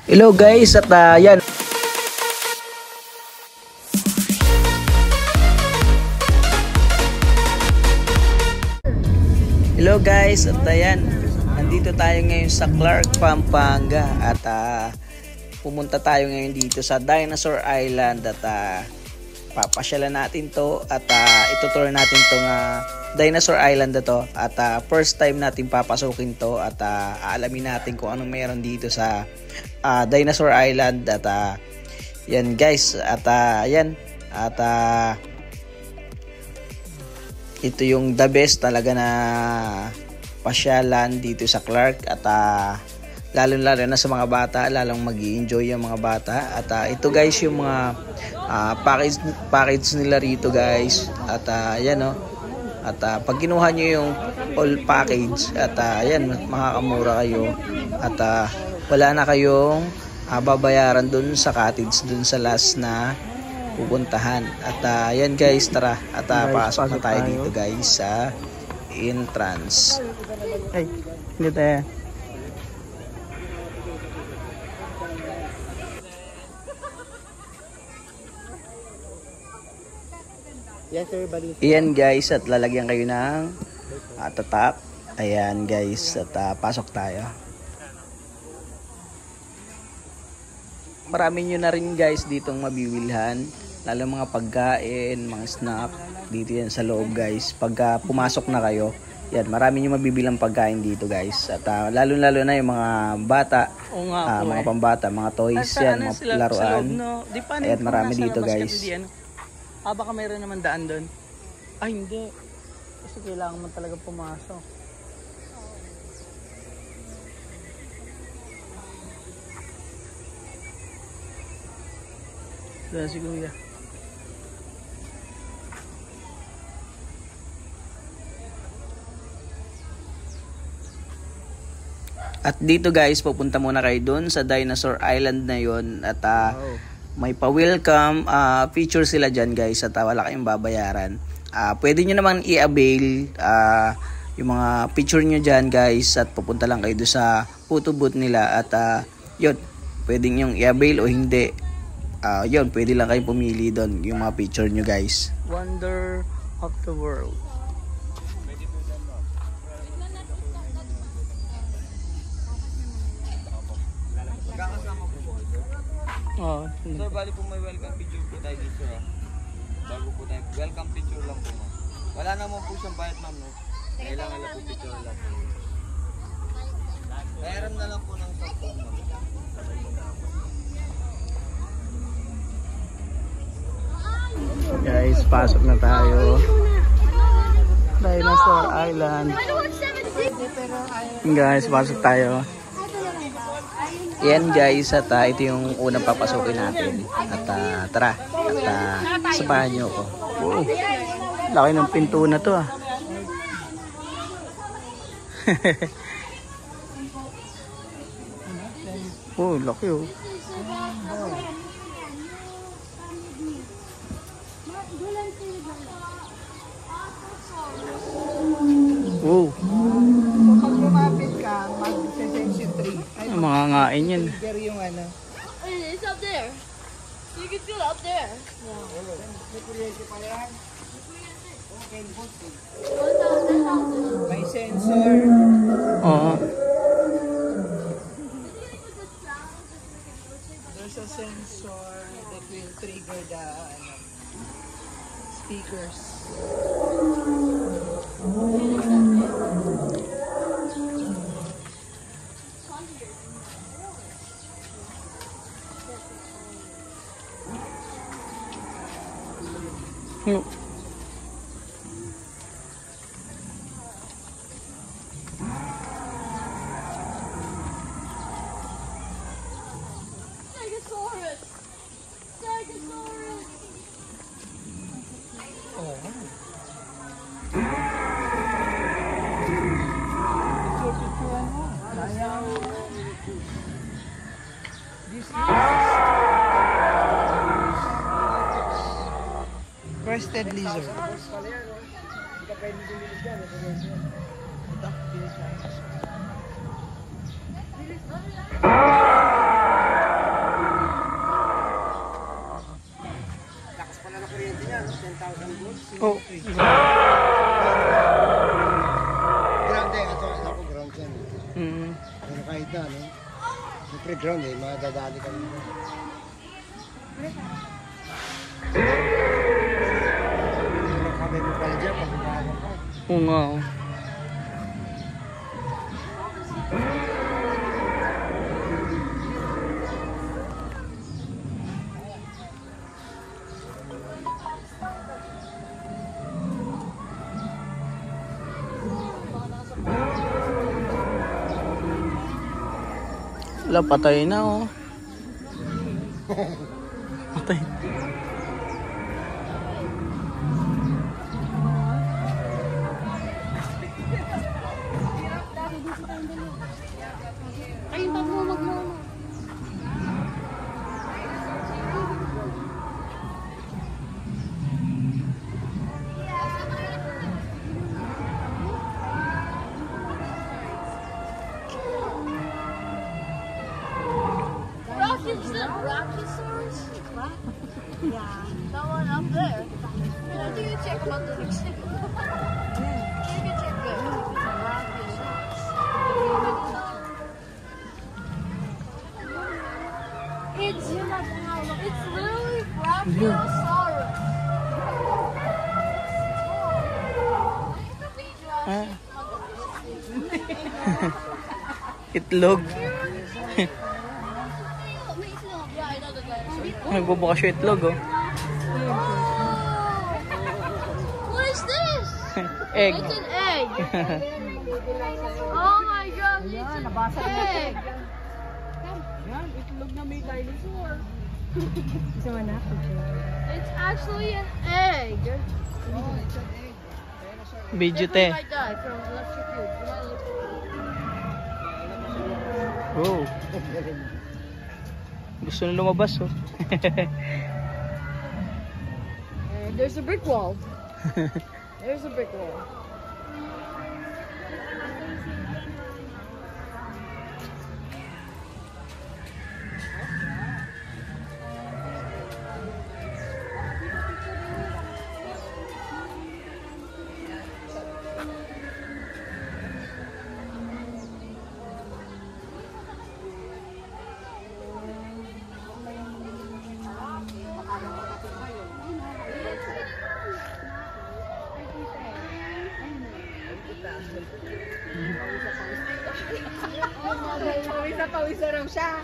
Hello guys, at yan. Hello guys, at ayan. Nandito tayo ngayon sa Clark, Pampanga at pumunta tayo ngayon dito sa Dinosaur Island at papasyalan natin to at itutour natin tong Dinosaur Island na to at first time natin papasukin to at aalamin natin kung anong meron dito sa Dinosaur Island at yan guys at yan at ito yung the best talaga na pasyalan dito sa Clark at lalo na sa mga bata, lalong mag-i-enjoy yung mga bata at ito guys yung mga package nila rito guys at yan no at pag kinuha nyo yung all package at yan makakamura kayo at wala na kayong babayaran dun sa cottage dun sa last na pupuntahan at yan guys tara at pasok na tayo dito guys sa entrance. Ay, hindi tayo. Ayan guys at lalagyan kayo ng tatak. Ayan guys at pasok tayo. Marami nyo na rin guys ditong mabibilhan, lalo mga pagkain, mga snack dito yan sa loob guys. Pagka pumasok na kayo, yan marami nyo mabibilang pagkain dito guys at lalo na yung mga bata, mga pambata, mga toys yan, mga laruan. Ayan marami dito guys. Baka mayroon naman daan doon. Ay hindi, kasi kailangan mo talaga pumasok. Doon si Kuya. At dito guys, pupunta muna kayo doon sa Dinosaur Island na yon at may pa-welcome feature sila dyan guys at wala kayong babayaran. Pwede nyo naman i-avail yung mga picture nyo dyan guys at pupunta lang kayo doon sa photo booth nila at yun, pwede nyo i-avail o hindi. Yun, pwede lang kayong pumili doon yung mga picture nyo guys. Wonder of the world. Oh, sir, bali po may welcome picture po tayo dito bago po tayo, welcome picture lang po ma'am. Wala naman po siyang bayad ma'am no? Kailangan lang po picture lang po. Kairam na lang po ng cellphone ma'am. Guys, pasok na tayo. Dinosaur Island. Guys, pasok tayo. Yan guys at ito yung unang papasukin natin at tara at samahan nyo ako. Wow, laki ng pinto na to Oh, laki oh. Wow. Pag lumapit ka, mag-sense 3. Mga ngain yan. Yung ano. It's up there. You can feel it up there. May sensor. Oo. There's a sensor that will trigger the speakers. Stegosaurus. Stegosaurus. Crested lizard. Siyempre ground eh, madadali kami. Kami mo pala dyan, pag-umaga pa. Oo nga. Oh. Wala, patay na oh. Patay. Ayun, pag mo magmuna. Is that Brachiosaurus? What? Yeah. That one up there. I think you check about the next thing. You can check there. Brachiosaurus. It's literally Brachiosaurus. Ah. Itlog. Yeah, I know the dinosaur. Nagbubukas yung itlog oh. What is this? Egg. It's an egg. Oh my god, it's an egg. Yan, itlog na may dinosaur. It's actually an egg. Video Just te. like that from Electrocute. Oh. Gusto na lumabas oh. And there's a brick wall. There's a brick wall. Pawisa raw siya.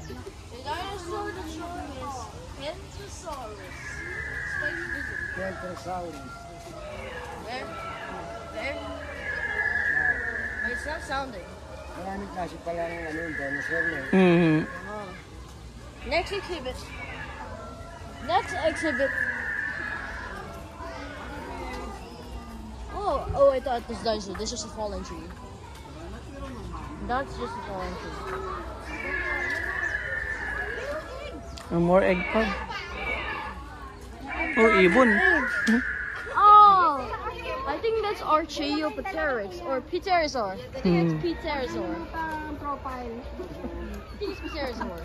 The dinosaur that showing is Pentosaurus. Pentosaurus. There. There. It's not sounding. Maraming klase pala ng ano, dinosaur na eh. Mhm. Next exhibit. Next exhibit. Oh, I thought this dinosaur. This is a fallen tree. That's just a fallen tree. More egg pa. Oh, ibon. Oh, I think that's Archaeopteryx or Pterosaur. I think it's Pterosaur. Profile. I think it's Pterosaur.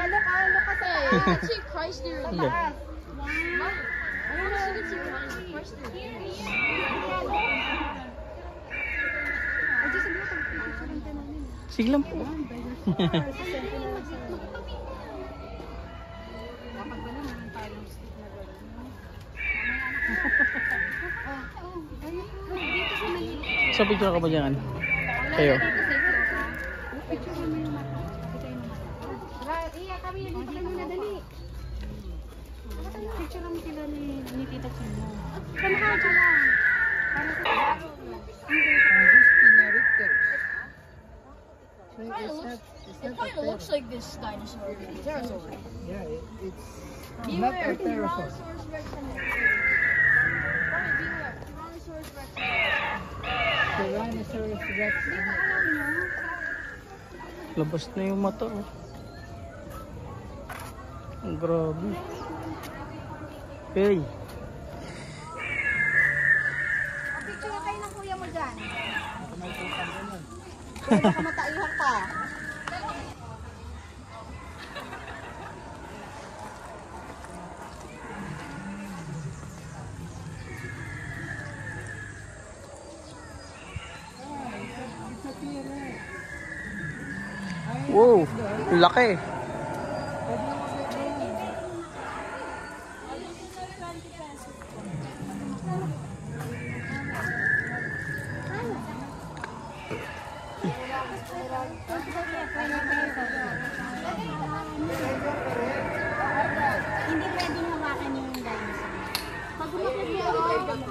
Look Hey, you can see Christ there. Hindi. I want to see Christ there. Sige lang po. Sa picture ka ba dyan? Kayo? Iya, kami nandito na dali. Picture mo sila ni Tita Chino. Kamahadyo lang. Para sa It kind of looks like this dinosaur. Pterosaur. Yeah, it's Beware. not a pterosaur. Tyrannosaurus Rex. Beware. Tyrannosaurus Rex. Tyrannosaurus Rex. Labas na yung mata oh. Ang grabe. Hey. picture na kayo ng kuya mo dyan. Kaya nakamataihan ka. Wow, laki. Hindi pwedeng hawakan yung dinosaur. Pag lumapit mo, hindi pwedeng hawakan.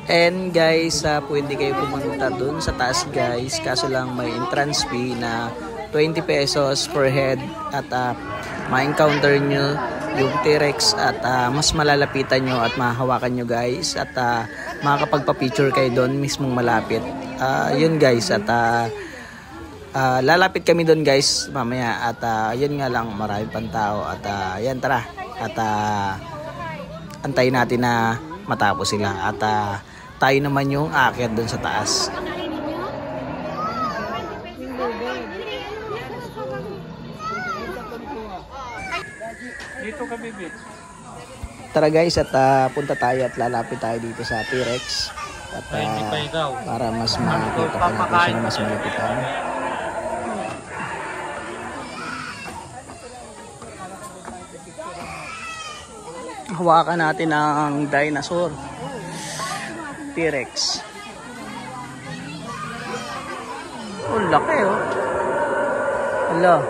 And guys, pwede kayo pumunta dun sa taas guys. Kaso lang may entrance fee na 20 pesos per head. At ma-encounter nyo yung T-Rex at mas malalapitan nyo at mahahawakan nyo guys. At makakapagpa-picture kayo doon mismong malapit. Yun guys, at lalapit kami doon guys mamaya. At yun nga lang, marami pang tao. At yan, tara. At antayin natin na matapos sila. At tayo naman yung aakyat doon sa taas. Dito ka, baby. Tara guys, at punta tayo at lalapit tayo dito sa T-Rex. At para mas makikita pa natin siya na mas malapitan. Hawakan natin ang dinosaur. T-Rex. Oh, laki oh. Hala.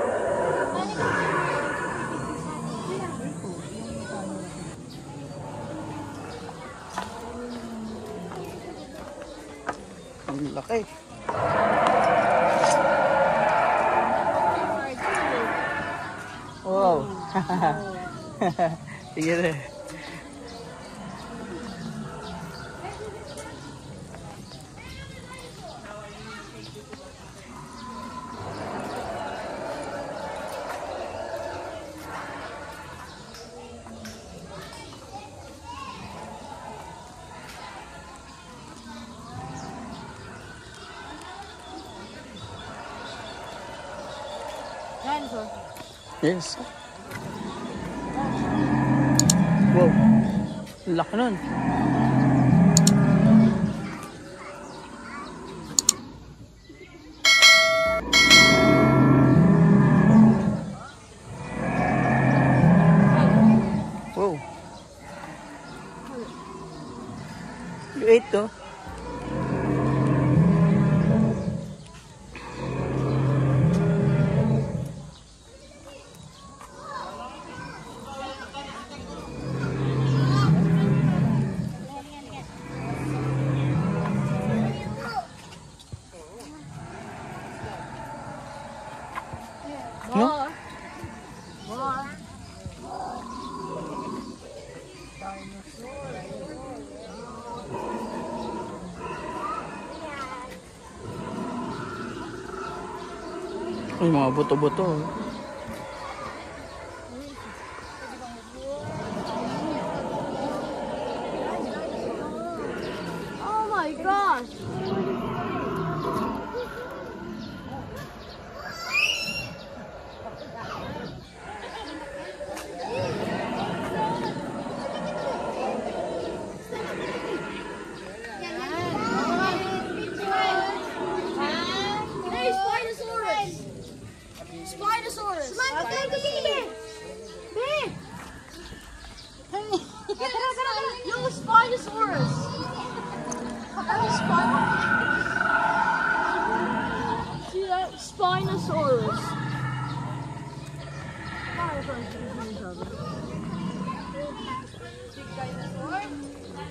Ang laki. Wow. Sige rin. Dinosaur. Yes. Wow. Laki nun. Wow. You ate to? No? Ay, mga buto-buto. Oh my gosh! Hey, Spinosaurus! Spinosaurus! Yo, Spinosaurus! See that? Spinosaurus.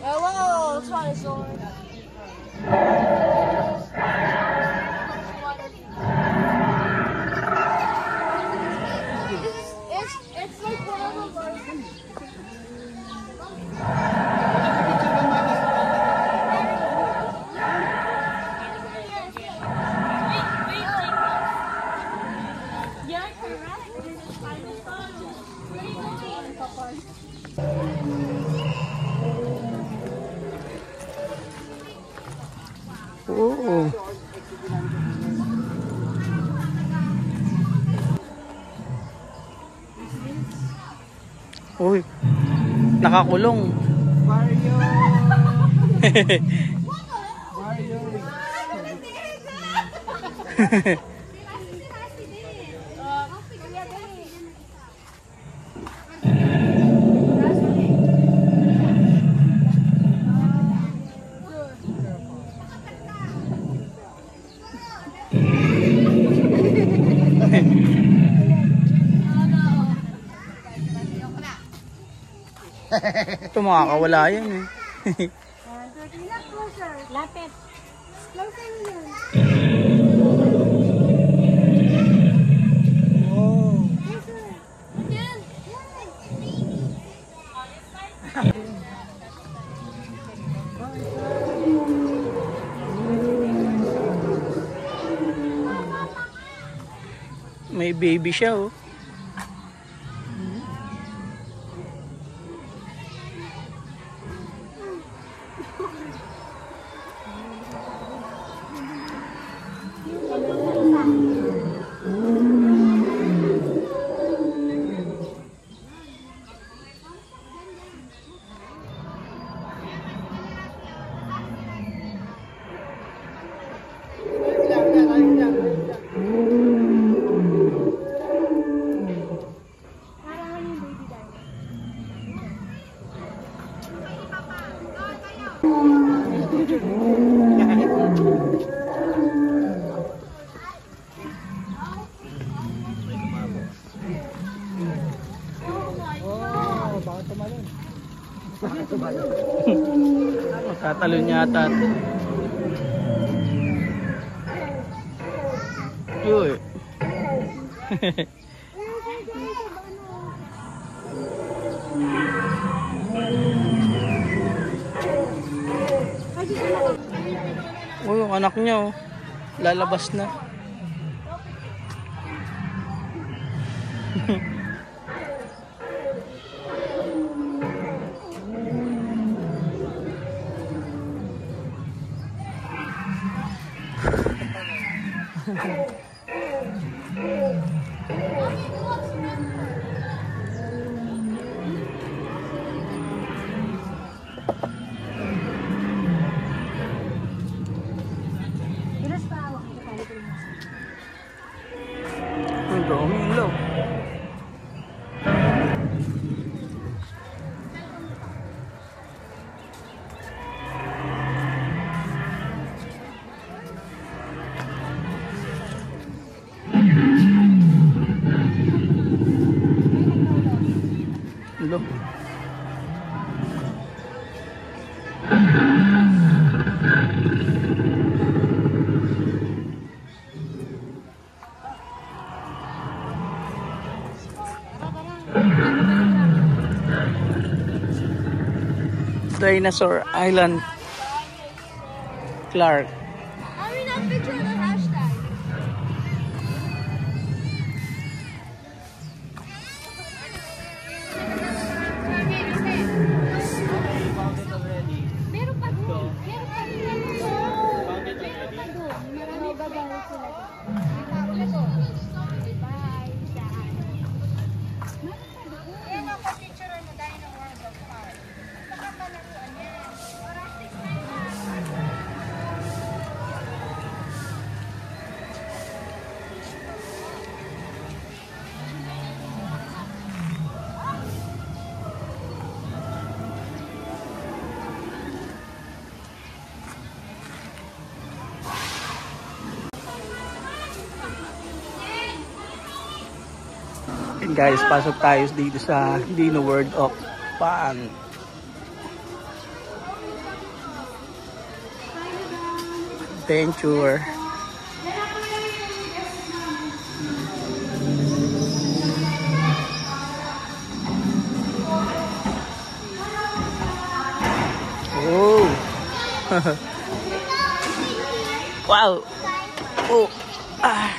Hello, Spinosaurus. It's like one of those. Yeah, correct. Oo. Uy, nakakulong. Mario! Mario! Ito makakawala yan eh. Lapit. Closer yun. May baby siya oh. Magkatalon yata. Uy. Oh, yung anak niya oh. Lalabas na. Ang dami ilaw. Ilaw. Dinosaur Island, Clark. I mean, that picture of the hashtag. Meron pa doon. Meron pa doon. Meron pa doon. Marami babae sila. Bye. Yan ako picture na Dino World of Park. Nakapalaruan yan. And guys, pasok tayo dito sa Dino World of Fun. Adventure. Oh. Wow. Oh. Ah.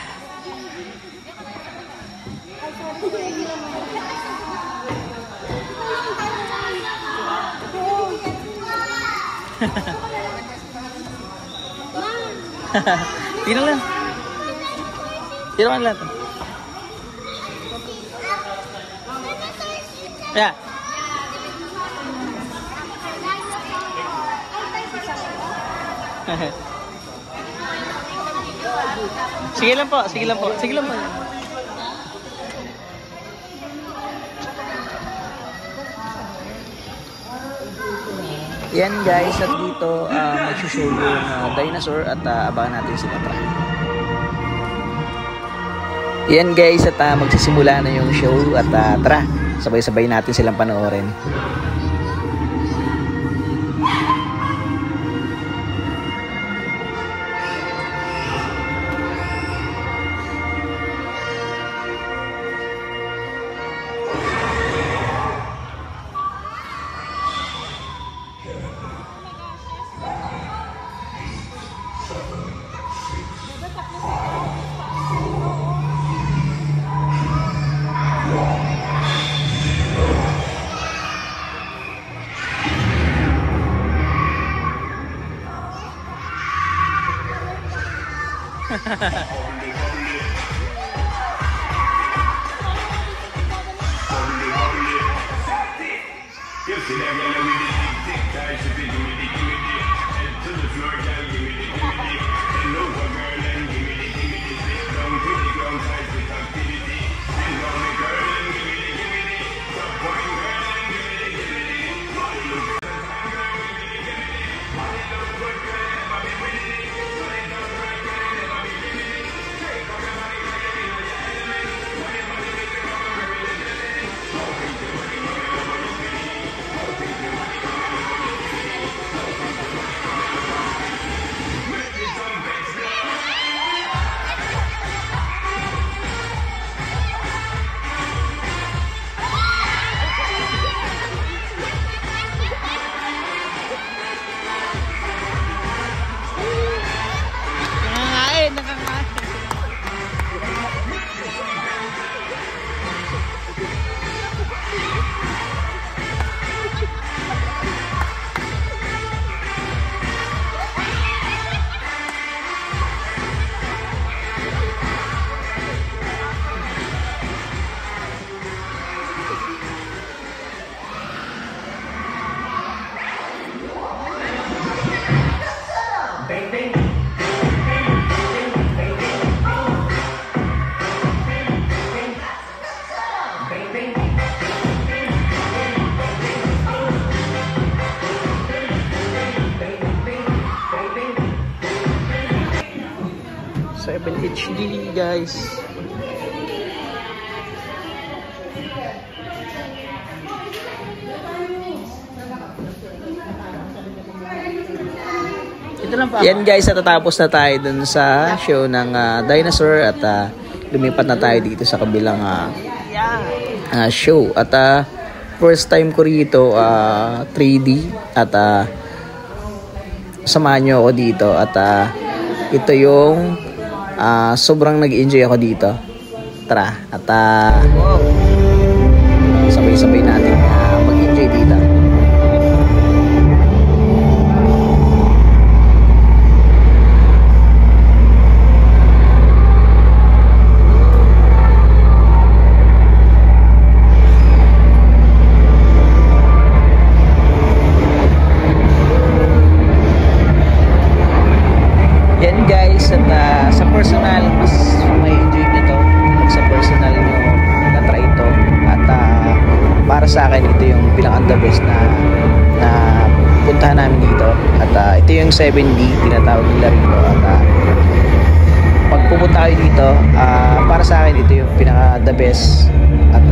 Tira lang. Tira lang lang. Ya. Sige lang po, sige lang po, sige lang po. Yan guys, at dito magsushow yung dinosaur at abangan natin sila pa. Yan guys, at magsisimula na yung show at tara, sabay-sabay natin silang panoorin. HD guys. Ito lang pa. Yan guys, natatapos na tayo dun sa show ng dinosaur at lumipat na tayo dito sa kabilang show. At first time ko rito 3D at samahan nyo ako dito at ito yung sobrang nag-enjoy ako dito. Tara at sabay-sabay natin mag-enjoy dito. Yan guys, at sa personal, mas may enjoy nito pag sa personal nyo na-try ito. At para sa akin, ito yung pinaka-the best na puntahan namin dito. At ito yung 7D, tinatawag nila rito. At pag pupunta kayo dito, para sa akin, ito yung pinaka-the best. At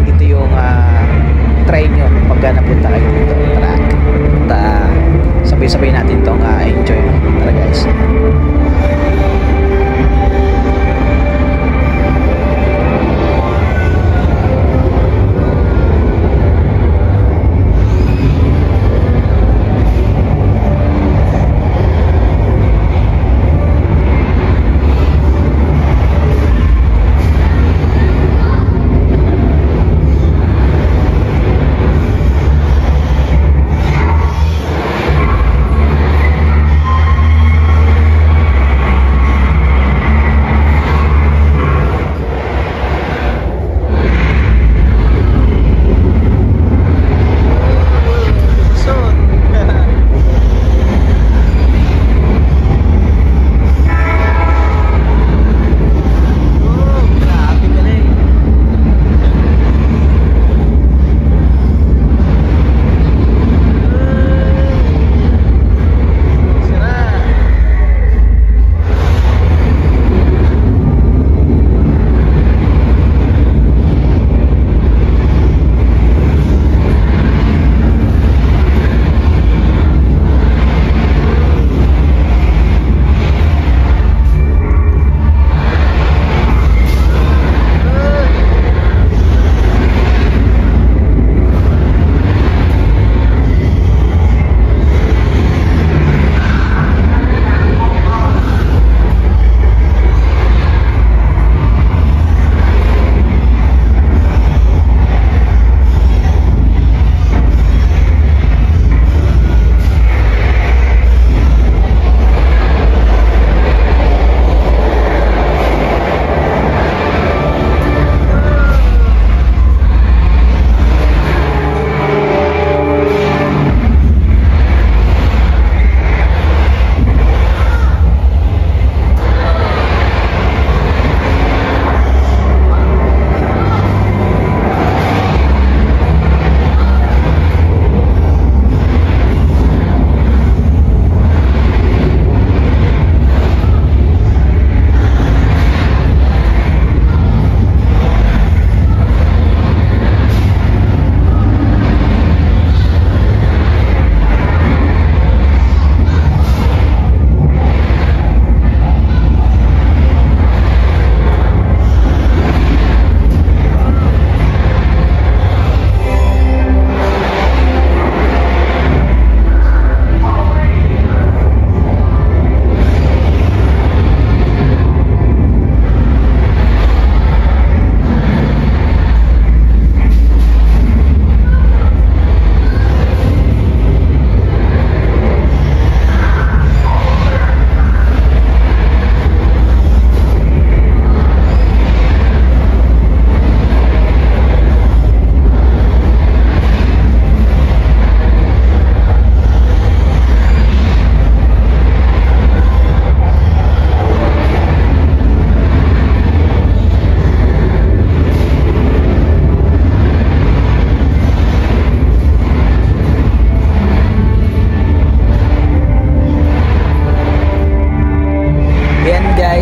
ito yung try nyo pag napunta kayo dito. At sabay-sabay natin itong enjoy. Tara guys.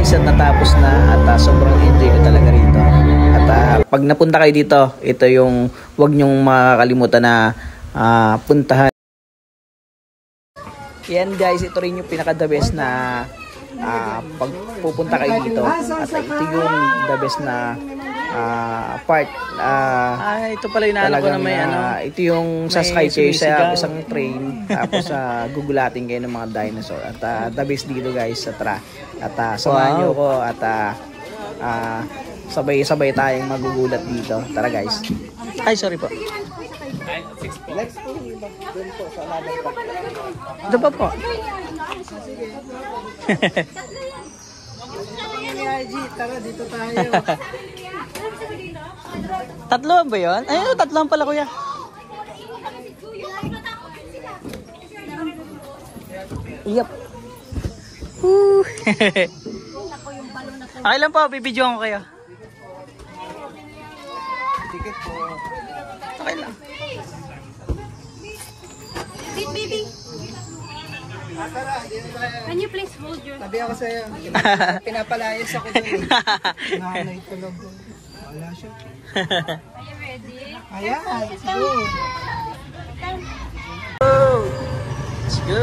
guys at natapos na at sobrang enjoy ko talaga rito. At pag napunta kayo dito, ito yung wag nyong makakalimutan na puntahan. Yan guys, ito rin yung pinaka the best na pag pupunta kayo dito. At ito yung the best na part. Ito pala yung naalala ko na may ito yung sasakay kayo sa sumisigaw. isang train tapos gugulatin kayo ng mga dinosaur. At the best dito guys, tara. At samahan nyo ko at sabay-sabay tayong magugulat dito. Tara guys. Ay, sorry po. Ito pa po. Tara, dito tayo. Tatlo ba yun? Ay, tatlo pala kuya. Yep. Okay lang po, bibidyoan ko kayo. Ticket po. Okay lang. Wait, baby. Tara, dito tayo. Can you please hold your... Tabi ako sa'yo. Pinapalayas ako doon. Nanay tulog ko. Wala siya. Are you ready? Ayan, sige. Let's go.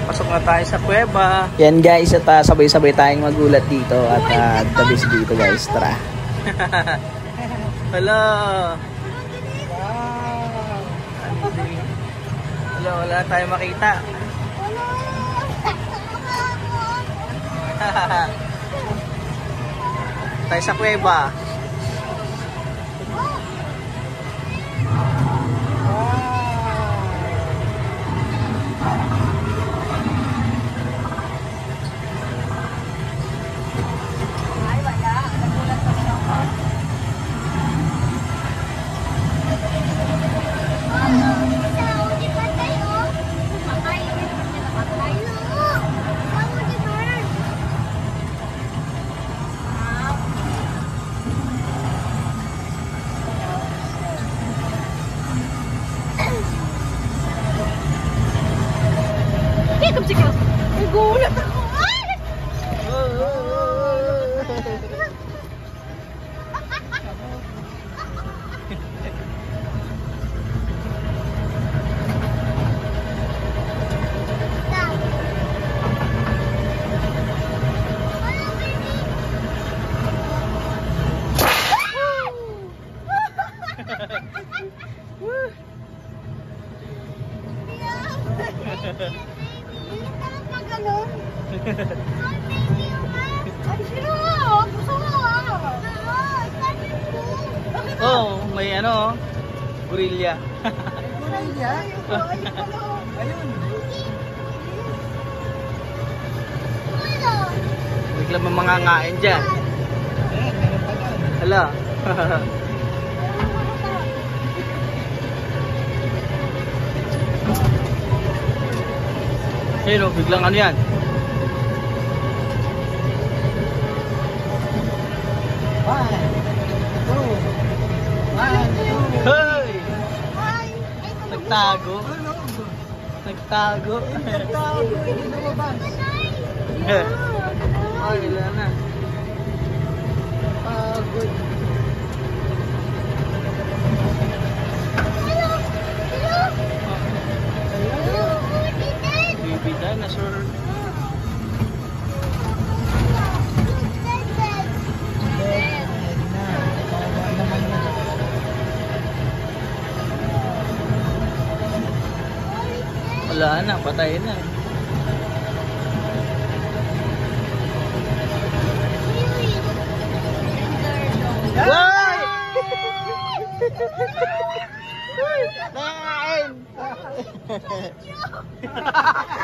Pasok na tayo sa kuweba. Yan guys, at sabay-sabay tayong magulat dito at the best dito guys. Tara. Hello. Wow. Hello, wala tayong makita. Tayo sa kuweba. Nagulat ako. Oh, may gorilla. Bigla mamangangain dyan. Hala. Ayun, biglang ano yan? Hey! Nagtago. Nagtago. Hindi lumabas. Ay, wala na. Pagod. Baby dinosaur. Wala na, patay na. Why? Nakakain!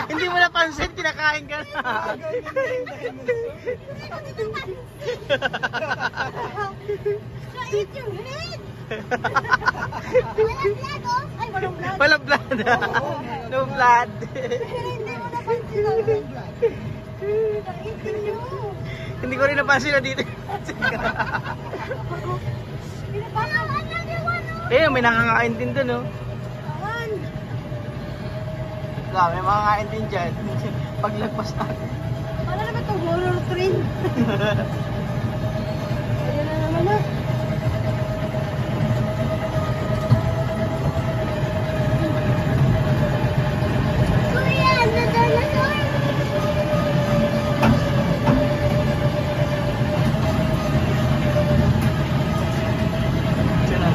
Hindi mo napansin, kinakain ka na. Eat your head! Walang blood, oh. Ay, walang blood. Walang blood. No blood. Hindi mo napansin. Hindi ko rin napansin na dito. Eh, may nakakain din dun, oh. May makakain din dyan. Paglagpas natin. Ano naman itong horror train? Ayan na naman na. Kuya, ano dinosaur?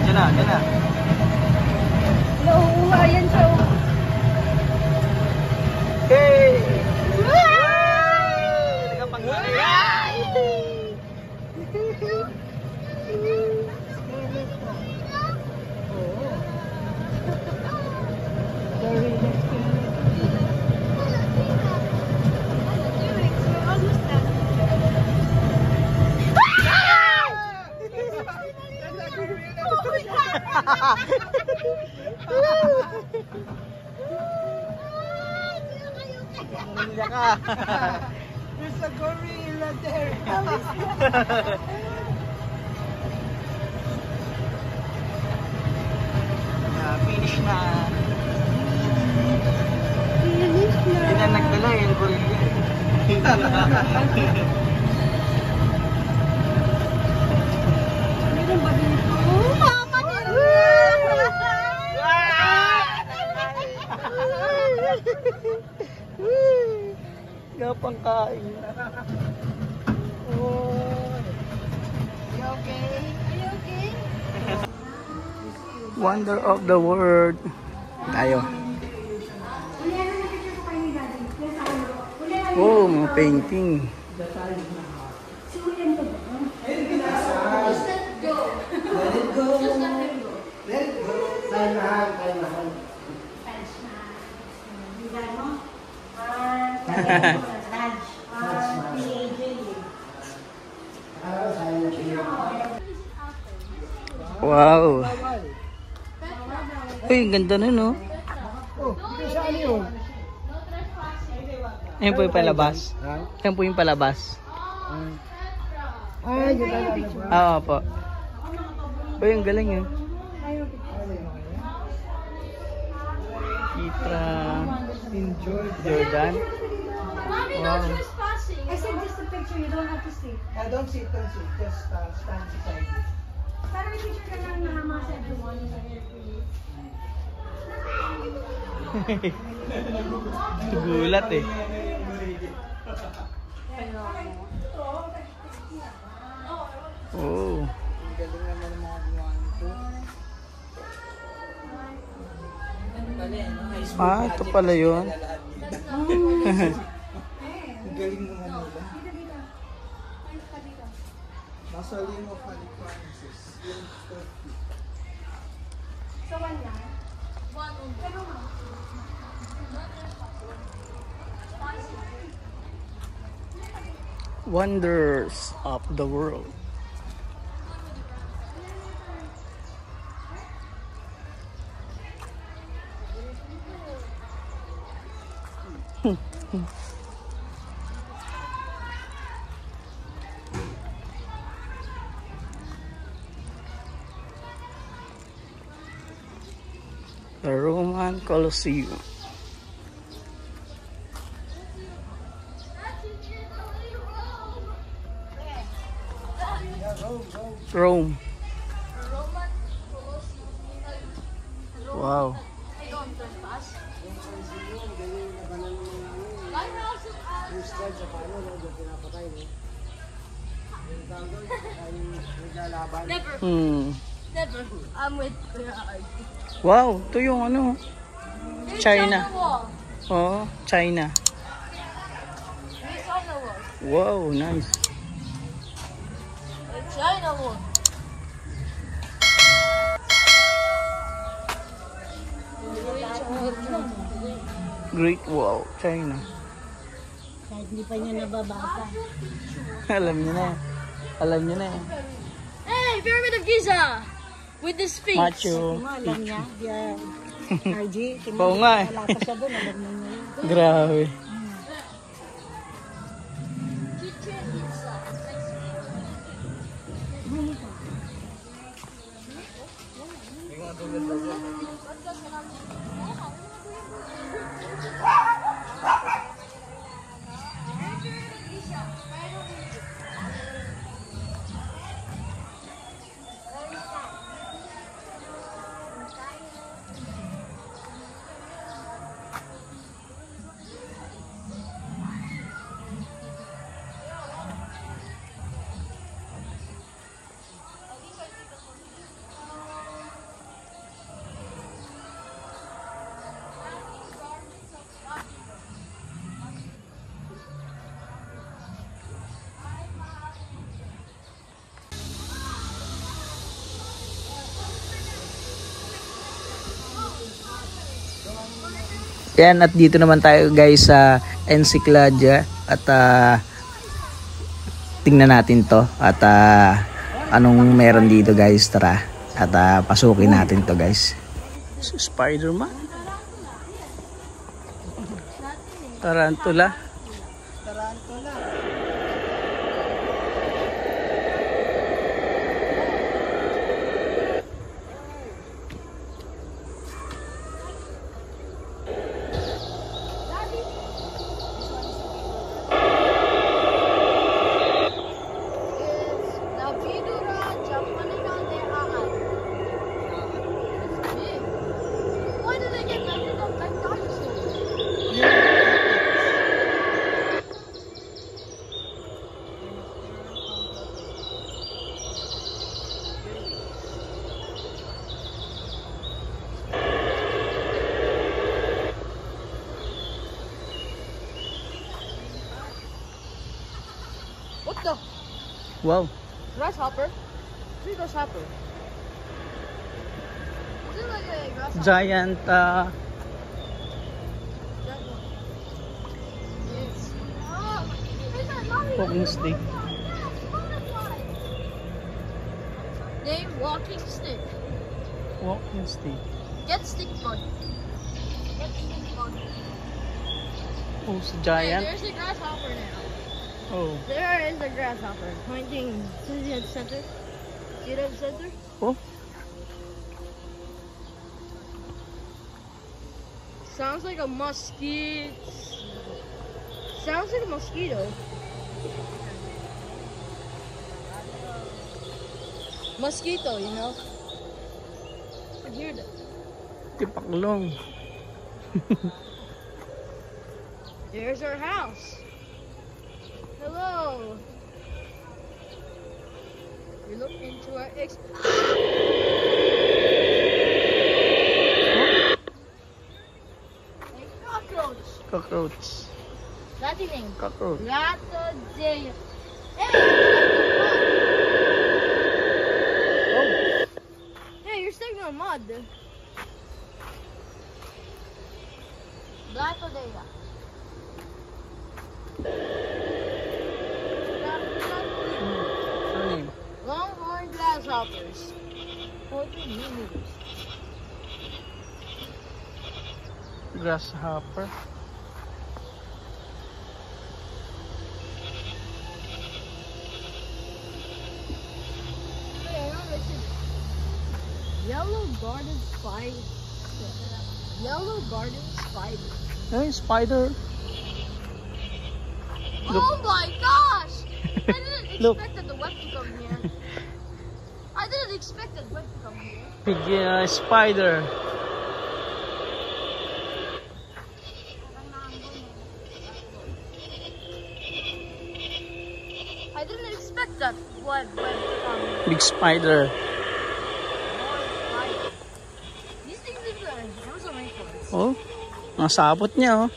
Diyan na. Nauuha yan siya. Hey! There's a gorilla there. Finish na. Finish na. Hindi na nagdala yung gorilla. Meron ba dito? Mama Gapang kain. You okay? Are you okay? Wonder of the world. Tayo. Oh, mga painting. Wow. Uy, ang ganda nun, no? Oh, hindi siya ano yun? Ayan po yung palabas. Ayan po yung palabas. Ay, yun na lang. Oo po. Uy, ang galing yun. Kita Enjoy. Jordan. Wow. I said just a picture, you don't have to sit. Don't sit, don't sit. Just stand beside it. Para may picture ka lang na mga sa everyone. Gulat eh. Oh. Galing naman ng mga gumawa nito. Ito pala yun. Ang galing mo nila. Nasa Limo Francis. So, one lang. Wonders of the world. The Roman Colosseum. Rome. Wow. Never. Never. I'm with Wow, ito yung ano. China. wall. Oh, China. It's on the wall. Wow, nice. The China wall. Great Wall, China. Kahit hindi pa niya nababasa. Alam niyo na. Alam niyo na. Hey, Pyramid of Giza! With the Sphinx. Macho. Alam niya. Yeah. RG. Oo nga eh. Wala pa siya doon. Alam niya. Grabe. Yan, at dito naman tayo guys sa Encyclopedia at tingnan natin to at anong meron dito guys. Tara at pasukin natin to guys. Spider-Man, tarantula. What the? Wow, Grasshopper? Who's a grasshopper? Is it like a grasshopper? giant That one. Yes. Oh, it's a mommy. walking stick. Name walking stick. Walking stick. Get stick bug. Get stick bug. Oh, si Hey, giant. there's a grasshopper now. Oh, There is a grasshopper pointing to the center. See that center? oh. Sounds like a mosquito. Sounds like a mosquito. Mosquito, you know? I hear that. Tipaklong. There's our house. Hello. We look into our a cockroach. Cockroach. Latin name. Cockroach. Ratodea. Hey, you're stepping on mud. Ratodea. Ano name? Longhorn grasshoppers. 14 millimeters. Grasshopper. Hey, I know this is Yellow Garden Spider. Yellow Garden Spider. Ay, spider. Look. Oh my gosh! I didn't Look. expect the web to come here. I didn't expect the web to come here. Big spider. I didn't expect that web to come here. Big spider. These things are good. Those are my friends. Oh, nasabot niya oh.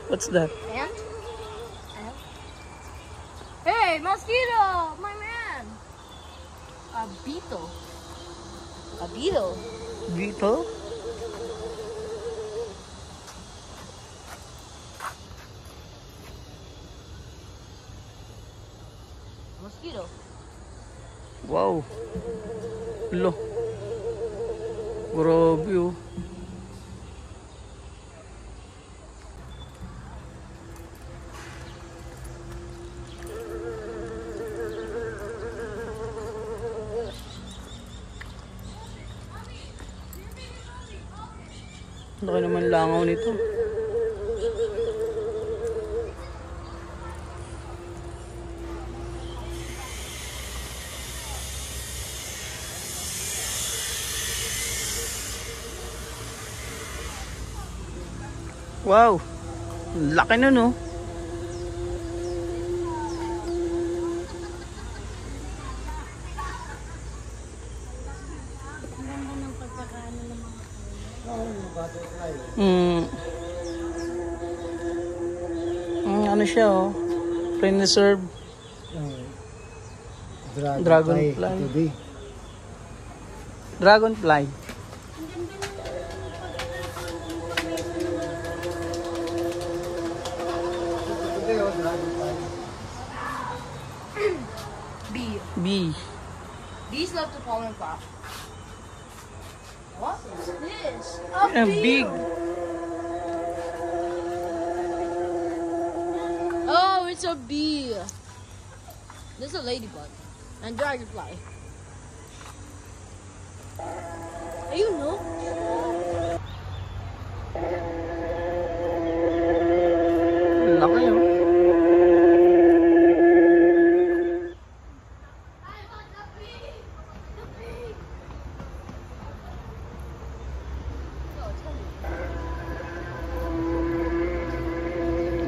What's that? And? Hey, mosquito! My man! A beetle. A beetle. Beetle? Mosquito. Wow. Lo. Grabe oh. Laki naman langaw nito. Wow! Laki na no? Ano siya oh? Preserve. Dragonfly. Dragonfly. Bee. Bee. Bees love to pollen pop. What is this? A big. Oh, it's a bee. This is a ladybug and dragonfly. You know? Laki oh.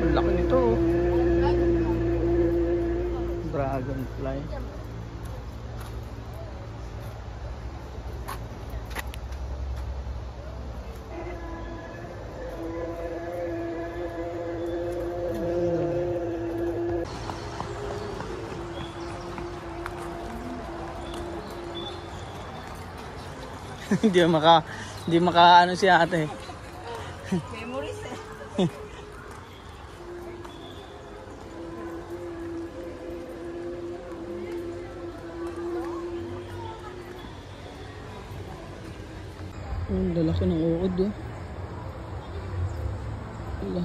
Ang laki nito oh. Dragonfly. Hindi maka ano si ate. Memories eh. Ang lalaki ng uod oh. Wala.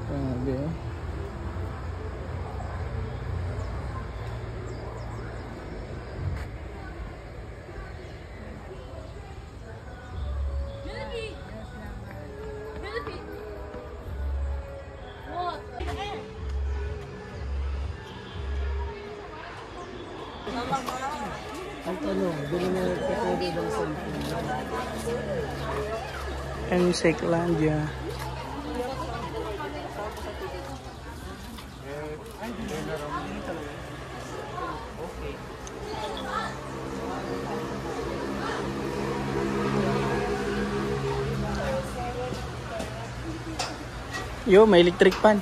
Grabe oh. Millipede! Millipede! What? Ang tanong, bili mo pwede ng cellphone. Encyclandia. Yo, may electric pan.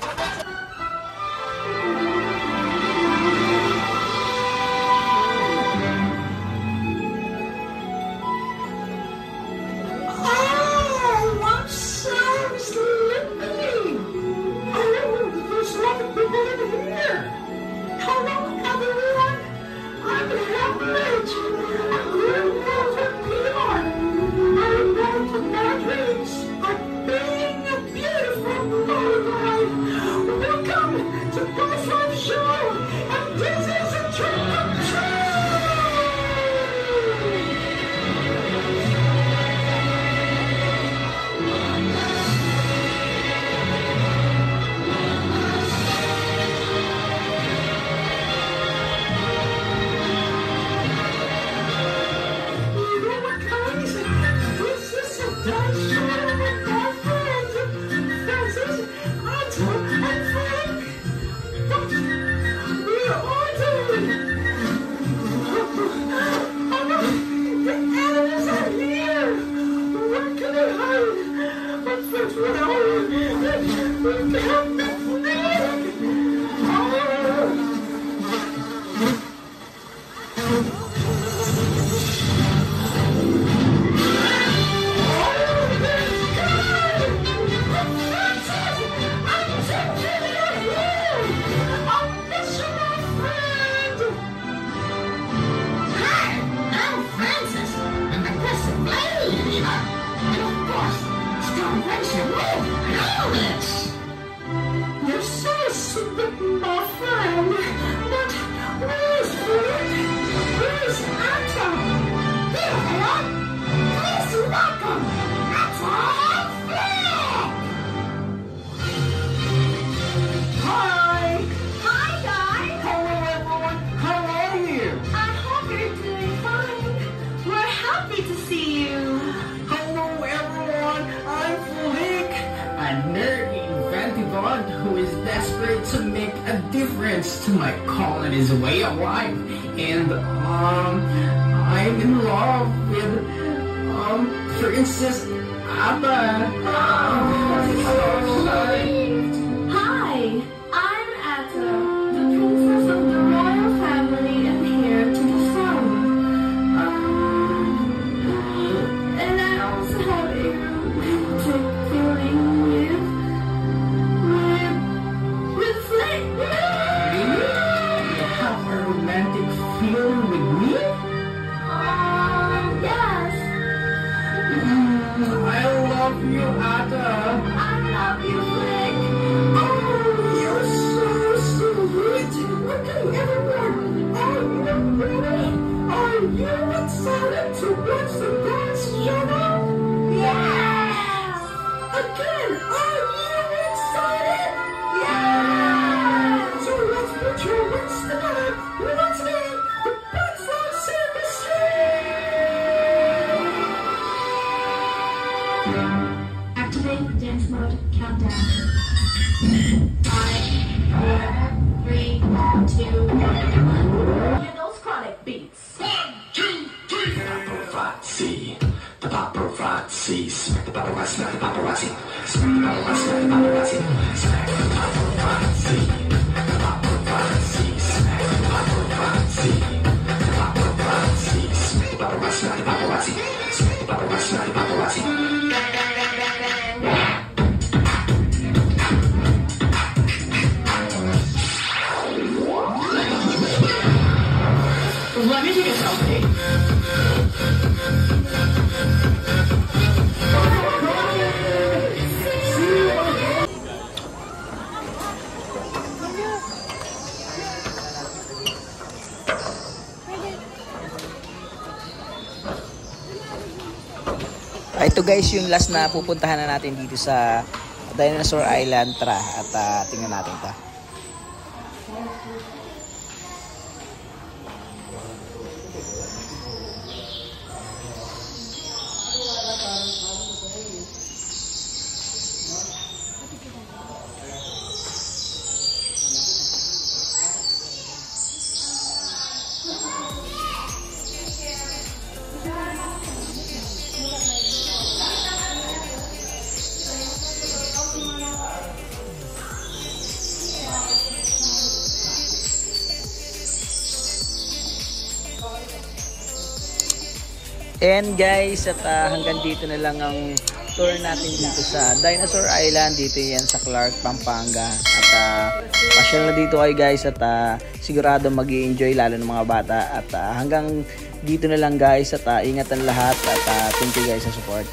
Who is desperate to make a difference to my colony's way of life, and I'm in love with for instance, Abba. Hi, I'm Atta, the princess of the royal family. you excited to watch the dance, Jenna? Yeah! Again, are you excited? Yeah! So let's put your wits together. Let's name the Bachelor Circus Activate dance mode countdown. 5, 4, 3, 2, 1. Hear those chronic beats. 1, 2, 3. Paparazzi, the paparazzi, smack the paparazzi, smack the paparazzi, smack the paparazzi, smack the paparazzi, smack the paparazzi, the paparazzi, smack the paparazzi, the paparazzi, smack the paparazzi, smack the paparazzi, smack the paparazzi, smack the paparazzi. Let me take a selfie. Ito guys yung last na pupuntahan na natin dito sa Dinosaur Island. Tara at tingnan natin ito. And guys, at hanggang dito na lang ang tour natin dito sa Dinosaur Island. Dito yan sa Clark, Pampanga. At pasyal na dito kayo guys at sigurado mag-i-enjoy lalo ng mga bata. At hanggang dito na lang guys at ingatan lahat at thank you guys sa support.